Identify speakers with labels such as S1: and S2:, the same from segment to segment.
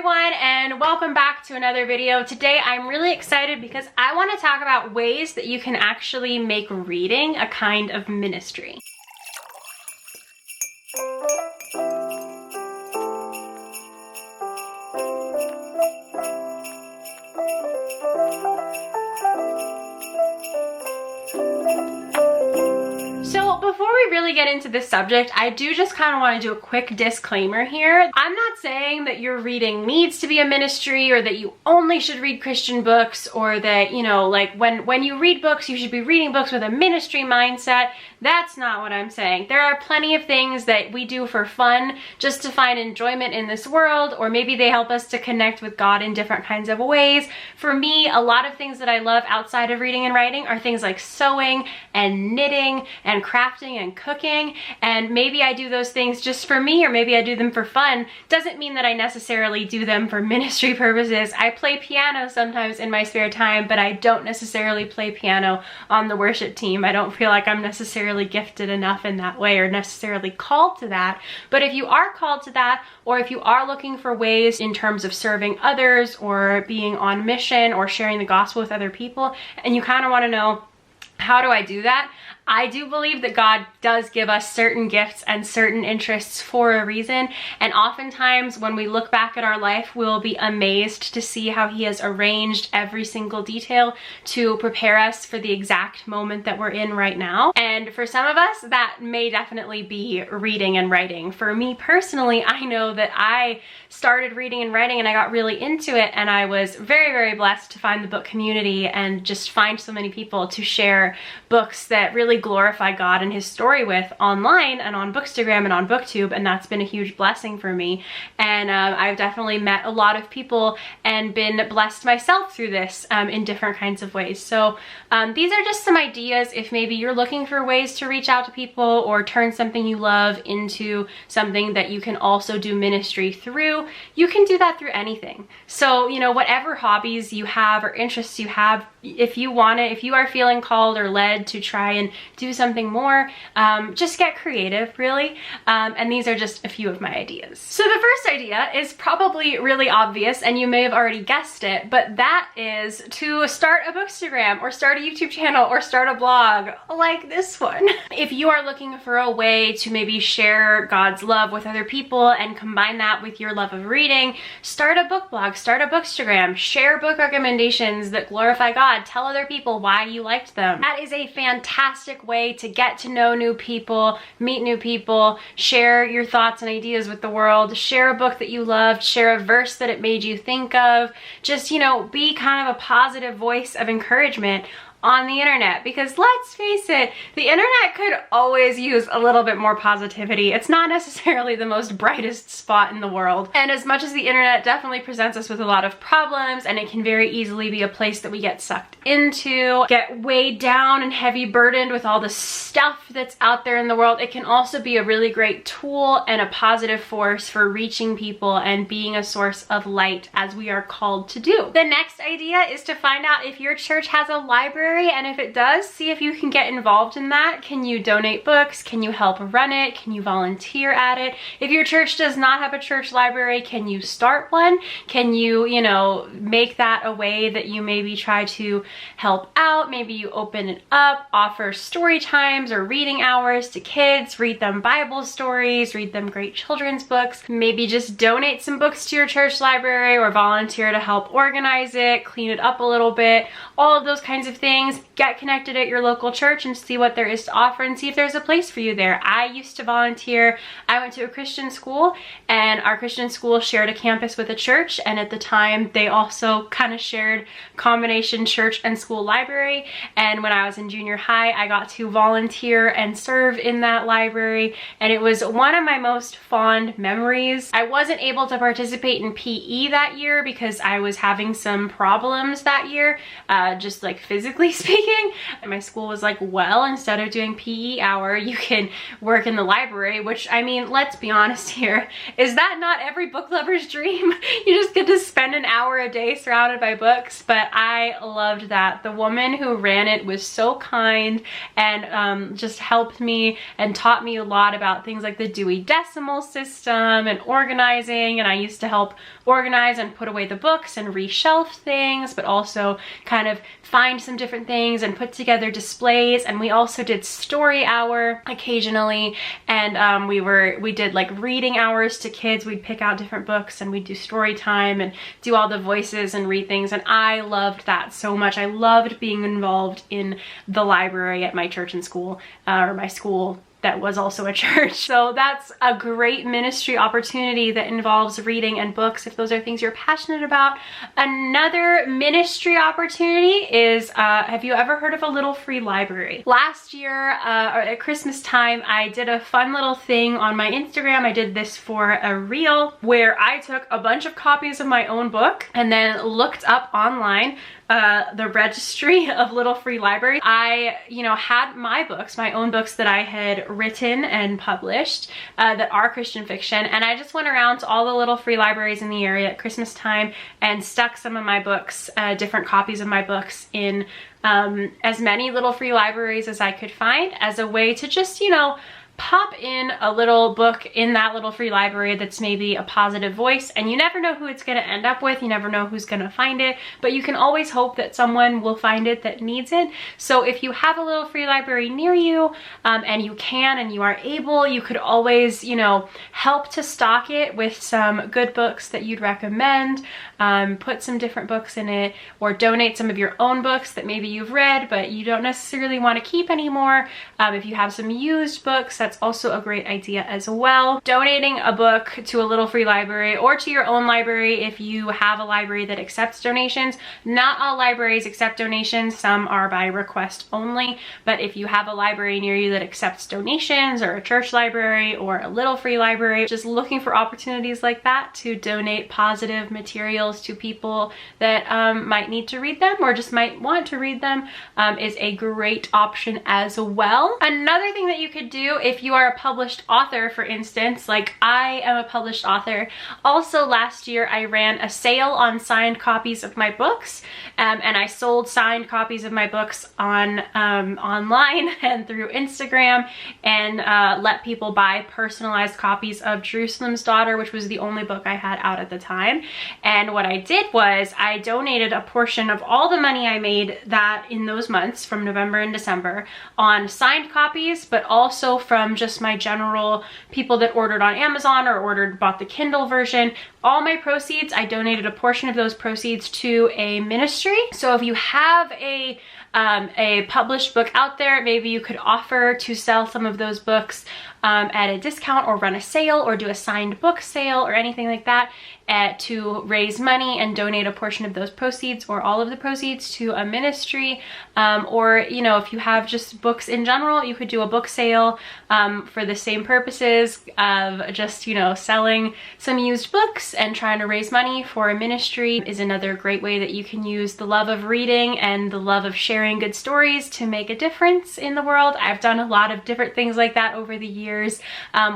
S1: everyone, and welcome back to another video. Today I'm really excited because I want to talk about ways that you can actually make reading a kind of ministry. So before we really get into this subject, I do just kind of want to do a quick disclaimer here. I'm not saying that your reading needs to be a ministry or that you only should read Christian books, or that, you know, like when you read books, you should be reading books with a ministry mindset. That's not what I'm saying. There are plenty of things that we do for fun, just to find enjoyment in this world, or maybe they help us to connect with God in different kinds of ways. For me, a lot of things that I love outside of reading and writing are things like sewing and knitting and crafting and cooking, and maybe I do those things just for me, or maybe I do them for fun. Doesn't mean that I necessarily do them for ministry purposes. I play piano sometimes in my spare time, but I don't necessarily play piano on the worship team. I don't feel like I'm necessarily gifted enough in that way, or necessarily called to that. But if you are called to that, or if you are looking for ways in terms of serving others or being on mission or sharing the gospel with other people, and you kind of want to know, how do I do that? I do believe that God does give us certain gifts and certain interests for a reason, and oftentimes when we look back at our life, we'll be amazed to see how He has arranged every single detail to prepare us for the exact moment that we're in right now. And for some of us, that may definitely be reading and writing. For me personally, I know that I started reading and writing and I got really into it, and I was very, very blessed to find the book community and just find so many people to share books that really glorify God and His story with online and on Bookstagram and on BookTube, and that's been a huge blessing for me. And I've definitely met a lot of people and been blessed myself through this in different kinds of ways. So these are just some ideas if maybe you're looking for ways to reach out to people or turn something you love into something that you can also do ministry through. You can do that through anything. So, you know, whatever hobbies you have or interests you have, if you want it, if you are feeling called or led to try and do something more, just get creative, really. And these are just a few of my ideas. So the first idea is probably really obvious, and you may have already guessed it, but that is to start a Bookstagram or start a YouTube channel or start a blog like this one. If you are looking for a way to maybe share God's love with other people and combine that with your love of reading, start a book blog, start a Bookstagram, share book recommendations that glorify God, tell other people why you liked them. That is a fantastic way to get to know new people, meet new people, share your thoughts and ideas with the world, share a book that you loved, share a verse that it made you think of. Just, you know, be kind of a positive voice of encouragement on the internet, because let's face it, the internet could always use a little bit more positivity. It's not necessarily the most brightest spot in the world. And as much as the internet definitely presents us with a lot of problems, and it can very easily be a place that we get sucked into, get weighed down and heavy burdened with all the stuff that's out there in the world, it can also be a really great tool and a positive force for reaching people and being a source of light, as we are called to do. The next idea is to find out if your church has a library, and if it does, see if you can get involved in that. Can you donate books? Can you help run it? Can you volunteer at it? If your church does not have a church library, can you start one? Can you, you know, make that a way that you maybe try to help out? Maybe you open it up, offer story times or reading hours to kids, read them Bible stories, read them great children's books. Maybe just donate some books to your church library or volunteer to help organize it, clean it up a little bit, all of those kinds of things. Get connected at your local church and see what there is to offer and see if there's a place for you there. I used to volunteer. I went to a Christian school, and our Christian school shared a campus with a church, and at the time they also kind of shared combination church and school library. And when I was in junior high, I got to volunteer and serve in that library, and it was one of my most fond memories. I wasn't able to participate in PE that year because I was having some problems that year, just like physically speaking. And my school was like, well, instead of doing PE hour, you can work in the library, which, I mean, let's be honest here, is that not every book lover's dream? You just get to spend an hour a day surrounded by books. But I loved that. The woman who ran it was so kind and just helped me and taught me a lot about things like the Dewey Decimal System and organizing, and I used to help organize and put away the books and reshelf things, but also kind of find some different things and put together displays. And we also did story hour occasionally, and we did like reading hours to kids. We'd pick out different books and we'd do story time and do all the voices and read things, and I loved that so much. I loved being involved in the library at my church and school, or my school that was also a church. So that's a great ministry opportunity that involves reading and books if those are things you're passionate about. Another ministry opportunity is, have you ever heard of a little free library? Last year, at Christmas time, I did a fun little thing on my Instagram. I did this for a reel where I took a bunch of copies of my own book and then looked up online the registry of little free libraries. I, had my books, my own books that I had written and published that are Christian fiction, and I just went around to all the little free libraries in the area at Christmas time and stuck some of my books, different copies of my books, in as many little free libraries as I could find, as a way to just, pop in a little book in that little free library that's maybe a positive voice, and you never know who it's going to end up with. You never know who's going to find it, but you can always hope that someone will find it that needs it. So if you have a little free library near you, and you can and you are able, you could always, help to stock it with some good books that you'd recommend, put some different books in it, or donate some of your own books that maybe you've read but you don't necessarily want to keep anymore. If you have some used books, that's also a great idea as well. Donating a book to a little free library, or to your own library if you have a library that accepts donations. Not all libraries accept donations, some are by request only, but if you have a library near you that accepts donations, or a church library or a little free library, just looking for opportunities like that to donate positive materials to people that might need to read them or just might want to read them is a great option as well. Another thing that you could do if you are a published author, for instance, like I am a published author. Also last year I ran a sale on signed copies of my books, and I sold signed copies of my books on online and through Instagram, and let people buy personalized copies of Jerusalem's Daughter, which was the only book I had out at the time. And what I did was I donated a portion of all the money I made that in those months from November and December on signed copies, but also from just my general people that ordered on Amazon or bought the Kindle version. All my proceeds, I donated a portion of those proceeds to a ministry. So if you have a published book out there, maybe you could offer to sell some of those books at a discount, or run a sale, or do a signed book sale or anything like that, to raise money and donate a portion of those proceeds or all of the proceeds to a ministry. Or if you have just books in general, you could do a book sale for the same purposes of just selling some used books and trying to raise money for a ministry. Is another great way that you can use the love of reading and the love of sharing good stories to make a difference in the world. I've done a lot of different things like that over the years.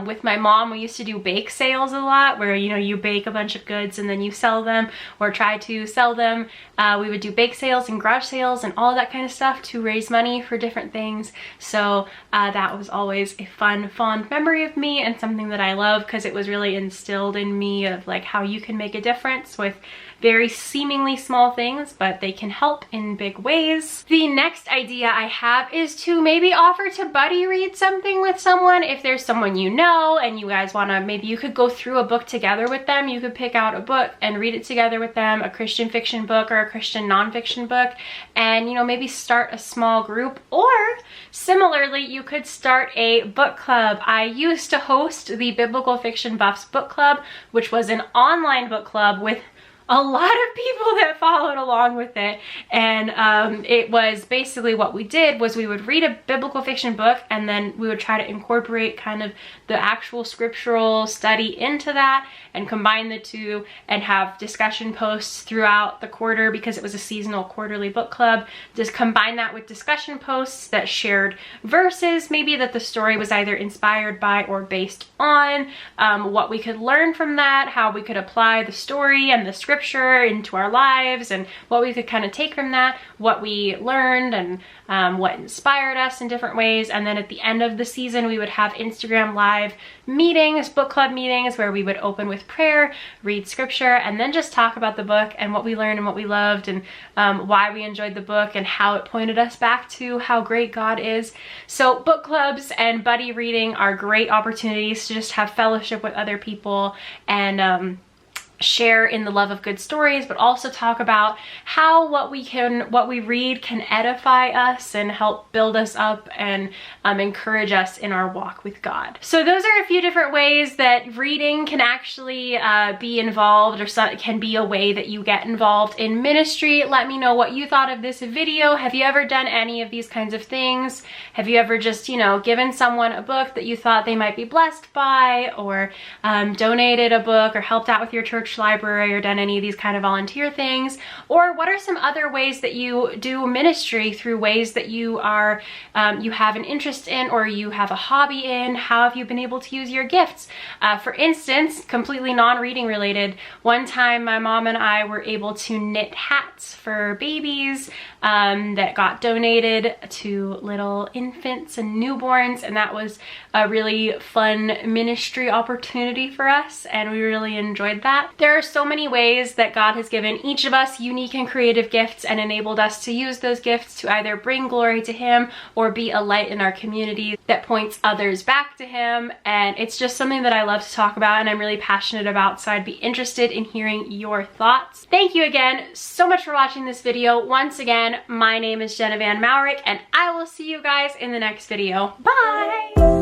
S1: With my mom, we used to do bake sales a lot, where you bake a bunch of goods and then you sell them, or try to sell them. We would do bake sales and garage sales and all that kind of stuff to raise money for different things. So that was always a fun, fond memory of me, and something that I love, because it was really instilled in me of like how you can make a difference with very seemingly small things, but they can help in big ways. The next idea I have is to maybe offer to buddy read something with someone. If there's someone you know and you guys want to, maybe you could go through a book together with them. You could pick out a book and read it together with them, a Christian fiction book or a Christian nonfiction book, and maybe start a small group. Or similarly, you could start a book club. I used to host the Biblical Fiction Buffs book club, which was an online book club with a lot of people that followed along with it. And it was basically, what we did was we would read a biblical fiction book, and then we would try to incorporate kind of the actual scriptural study into that and combine the two, and have discussion posts throughout the quarter, because it was a seasonal quarterly book club. Just combine that with discussion posts that shared verses maybe that the story was either inspired by or based on, what we could learn from that, how we could apply the story and the scripture scripture into our lives and what we could kind of take from that, what we learned, and what inspired us in different ways. And then at the end of the season, we would have Instagram live meetings, book club meetings, where we would open with prayer, read scripture, and then just talk about the book and what we learned and what we loved, and why we enjoyed the book and how it pointed us back to how great God is. So book clubs and buddy reading are great opportunities to just have fellowship with other people and share in the love of good stories, but also talk about how what we read can edify us and help build us up and encourage us in our walk with God. So those are a few different ways that reading can actually be involved, or can be a way that you get involved in ministry. Let me know what you thought of this video. Have you ever done any of these kinds of things? Have you ever just, you know, given someone a book that you thought they might be blessed by, or donated a book, or helped out with your church library, or done any of these kind of volunteer things? Or what are some other ways that you do ministry, through ways that you are you have an interest in, or you have a hobby in? How have you been able to use your gifts? For instance, completely non-reading related, one time my mom and I were able to knit hats for babies that got donated to little infants and newborns, and that was a really fun ministry opportunity for us, and we really enjoyed that. There are so many ways that God has given each of us unique and creative gifts and enabled us to use those gifts to either bring glory to Him or be a light in our community that points others back to Him. And it's just something that I love to talk about and I'm really passionate about, so I'd be interested in hearing your thoughts. Thank you again so much for watching this video. Once again, my name is Jenna Van Mourik, and I will see you guys in the next video. Bye!